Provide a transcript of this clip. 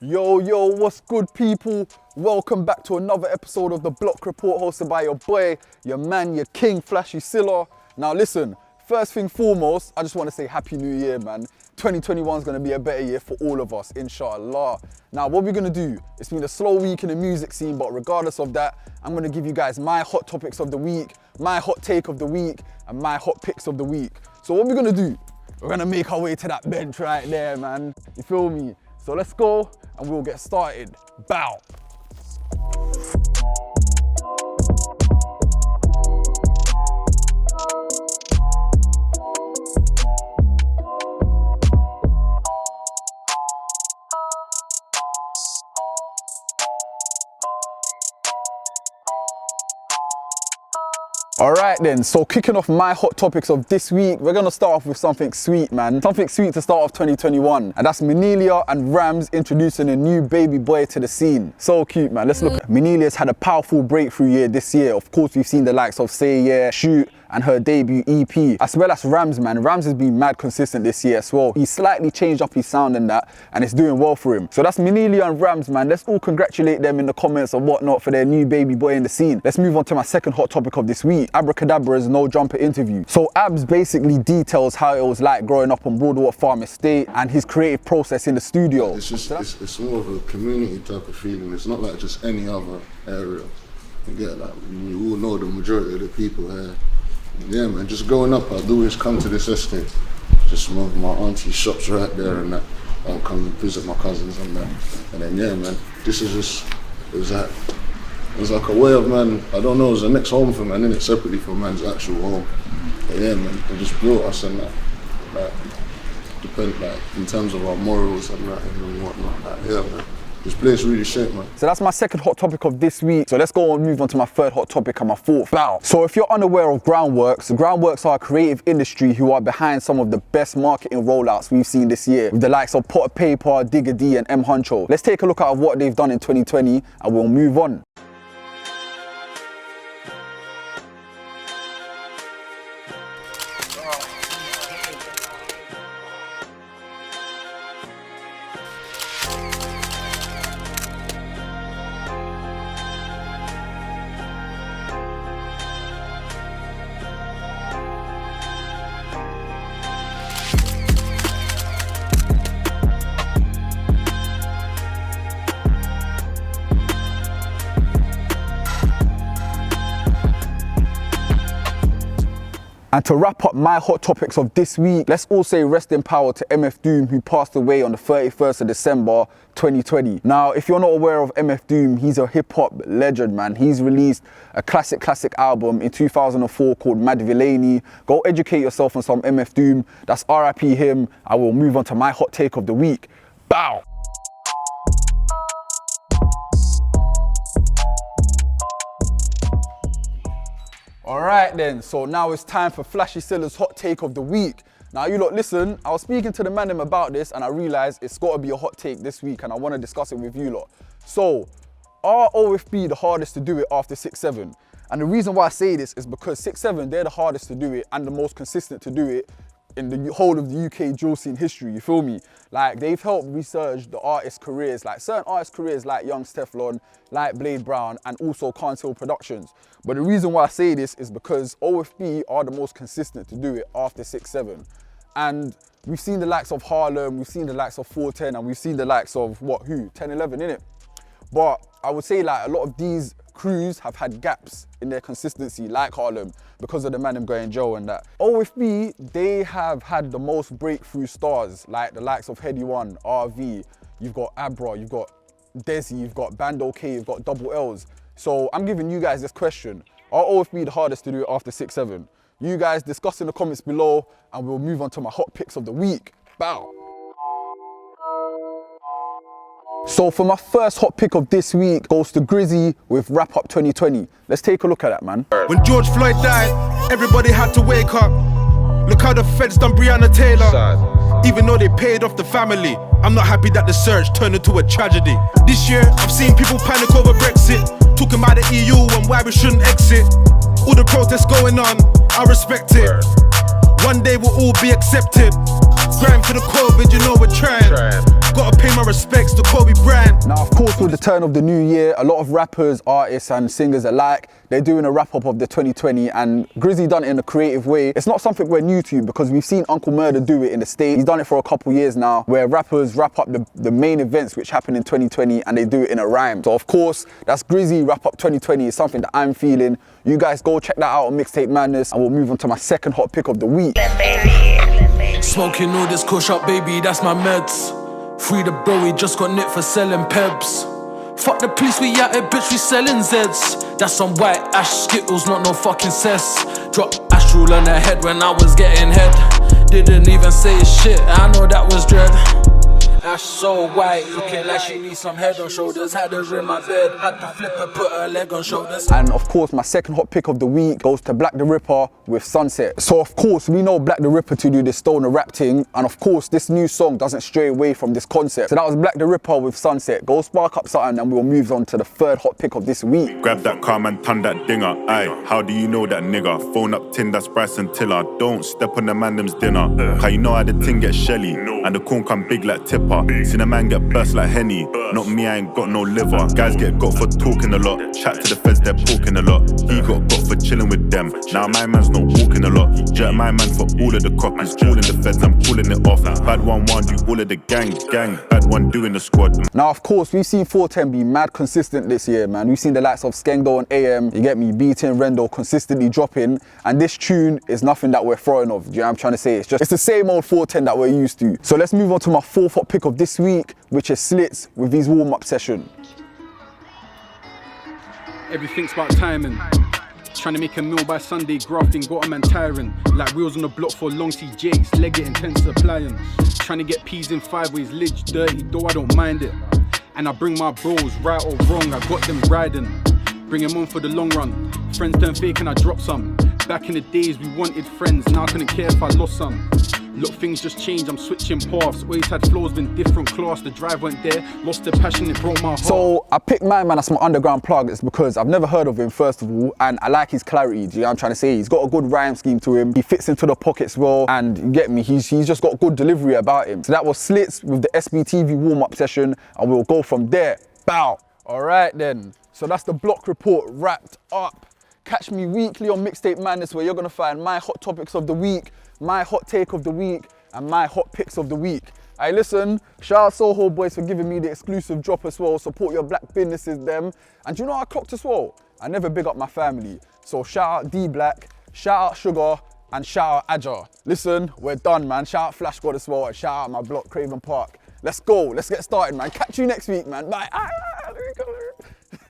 Yo, what's good, people? Welcome back to another episode of the Block Report, hosted by your boy, your man, your king, Flashy Silla. Now listen, first thing foremost, I just want to say Happy New Year, man. 2021 is going to be a better year for all of us, inshallah. Now, what we're going to do, it's been a slow week in the music scene, but regardless of that, I'm going to give you guys my hot topics of the week, my hot take of the week, and my hot picks of the week. So what we're going to do, we're going to make our way to that bench right there, man. You feel me? So let's go and we'll get started. Bow. All right then, so kicking off my hot topics of this week, we're gonna start off with something sweet, man. Something sweet to start off 2021, and that's Mnelia and Ramz introducing a new baby boy to the scene. So cute, man. Let's look at Mnelia's had a powerful breakthrough year this year. Of course, we've seen the likes of Say Yeah, Shoot, and her debut EP, as well as Ramz, man. Ramz has been mad consistent this year as well. He's slightly changed up his sound and that, and it's doing well for him. So that's Mnelia and Ramz, man. Let's all congratulate them in the comments and whatnot for their new baby boy in the scene. Let's move on to my second hot topic of this week, Abracadabra's No Jumper interview. So Abs basically details how it was like growing up on Broadwater Farm Estate and his creative process in the studio. It's just, it's more of a community type of feeling. It's not like just any other area. You get like, you all know the majority of the people here. Yeah, man, just growing up, I'd always come to this estate. Just some of my auntie's shops right there and that. I'll come and visit my cousins and that. And then, yeah, man, this is just, it was like a way of, man, I don't know, it was the next home for man, innit, separately from man's actual home. But yeah, man, it just brought us and that. Like, in terms of our morals and that and whatnot. Like, yeah, man. This place really shaped, man. So that's my second hot topic of this week. So let's go and move on to my third hot topic and my fourth. Bow. So if you're unaware of Groundworks, Groundworks are a creative industry who are behind some of the best marketing rollouts we've seen this year, with the likes of Pot of Paper, Digger D and M Huncho. Let's take a look at what they've done in 2020 and we'll move on. And to wrap up my hot topics of this week, let's all say rest in power to MF Doom, who passed away on the 31st of December 2020. Now, if you're not aware of MF Doom, he's a hip-hop legend, man. He's released a classic album in 2004 called Mad Villainy. Go educate yourself on some MF Doom. That's RIP him. I will move on to my hot take of the week. Bow! Alright then, so now it's time for Flashy Silla's hot take of the week. Now you lot listen, I was speaking to the man about this and I realised it's got to be a hot take this week and I want to discuss it with you lot. So, are OFB the hardest to do it after 6-7? And the reason why I say this is because 6-7, they're the hardest to do it and the most consistent to do it in the whole of the UK drill scene history, you feel me? Like, they've helped research the artists' careers, like certain artists' careers like Young Stefflon, like Blade Brown, and also Carntel Productions. But the reason why I say this is because OFB are the most consistent to do it after 6-7. And we've seen the likes of Harlem, we've seen the likes of 410, and we've seen the likes of, 10-11, innit? But I would say like a lot of these crews have had gaps in their consistency, like Harlem, because of the man them going Joe and that. OFB, they have had the most breakthrough stars, like the likes of Heady One, RV, you've got Abra, you've got Desi, you've got Bando K, you've got Double L's. So I'm giving you guys this question. Are OFB the hardest to do it after 6-7? You guys discuss in the comments below and we'll move on to my hot picks of the week. Bow. So for my first hot pick of this week goes to Grizzy with Wrap Up 2020. Let's take a look at that, man. When George Floyd died, everybody had to wake up. Look how the feds done Breonna Taylor. Sad. Even though they paid off the family, I'm not happy that the search turned into a tragedy. This year, I've seen people panic over Brexit, talking about the EU and why we shouldn't exit. All the protests going on, I respect it. One day we'll all be accepted. Grind for the COVID, you know we're trying. Gotta pay my respects to Kobe Bryant. Now, of course, with the turn of the new year, a lot of rappers, artists and singers alike, they're doing a wrap-up of the 2020, and Grizzy done it in a creative way. It's not something we're new to because we've seen Uncle Murder do it in the States. He's done it for a couple years now, where rappers wrap up the main events which happened in 2020 and they do it in a rhyme. So of course, that's Grizzy Wrap Up 2020 is something that I'm feeling. You guys go check that out on Mixtape Madness, and we'll move on to my second hot pick of the week. Smoking all this kush up, baby, that's my meds. Free the bro, he just got nicked for selling pebs. Fuck the police, we out here, bitch, we selling Zeds. That's some white ash Skittles, not no fucking cess. Drop astral on her head when I was getting head. Didn't even say shit, I know that was dread. Ash so white, looking like she needs some head on shoulders. Had her in my bed, had to flip her, put her leg on shoulders. And of course, my second hot pick of the week goes to Black the Ripper with Sunset. So of course, we know Black the Ripper to do this stoner rap thing, and of course, this new song doesn't stray away from this concept. So that was Black the Ripper with Sunset. Go spark up something and we'll move on to the third hot pick of this week. Grab that car, man, turn that dinger. Aye, how do you know that nigga? Phone up Tin, that's Bryce and Tiller. Don't step on the man them's dinner. Cause you know how the ting get shelly, and the corn come big like Tipper. Seen a man get burst like Henny. Not me, I ain't got no liver. Guys get got for talking a lot. Chat to the feds, they're talking a lot. He got for chilling with them. Now my man's not walking a lot. Jerk my man for all of the copies. Calling the feds, I'm pulling it off. Bad one do all of the gang. Bad one doing the squad. Now, of course, we've seen 410 be mad consistent this year, man. We've seen the likes of Skengdo and AM, you get me, BT and Rendo consistently dropping. And this tune is nothing that we're throwing off. Do you know what I'm trying to say? It's the same old 410 that we're used to. So let's move on to my fourth hot pick of this week, which is Slits with his warm-up session. Everything's about timing. Trying to make a meal by Sunday, grafting, got a man tiring. Like wheels on the block for long CJs, leg it intense applying. Trying to get peas in 5 ways, lidge dirty, though I don't mind it. And I bring my bros, right or wrong, I got them riding. Bring them on for the long run. Friends turn fake and I drop some. Back in the days we wanted friends, now I couldn't care if I lost some. Look, things just changed, I'm switching paths. Always had flows, been different class. The drive went there, lost the passion, it broke my heart. So I picked my man as my underground plug. It's because I've never heard of him, first of all, and I like his clarity. Do you know what I'm trying to say? He's got a good rhyme scheme to him. He fits into the pockets well, and you get me, he's just got good delivery about him. So that was Slits with the SBTV warm-up session, and we'll go from there. Bow. All right then. So that's the block report wrapped up. Catch me weekly on Mixtape Madness, where you're gonna find my hot topics of the week, my hot take of the week, and my hot picks of the week. Hey, listen, shout out Soho Boys for giving me the exclusive drop as well. Support your black businesses, them. And do you know what I clocked as well? I never big up my family. So shout out D Black, shout out Sugar, and shout out Aja. Listen, we're done, man. Shout out Flash God as well, and shout out my block, Craven Park. Let's go, let's get started, man. Catch you next week, man. Bye.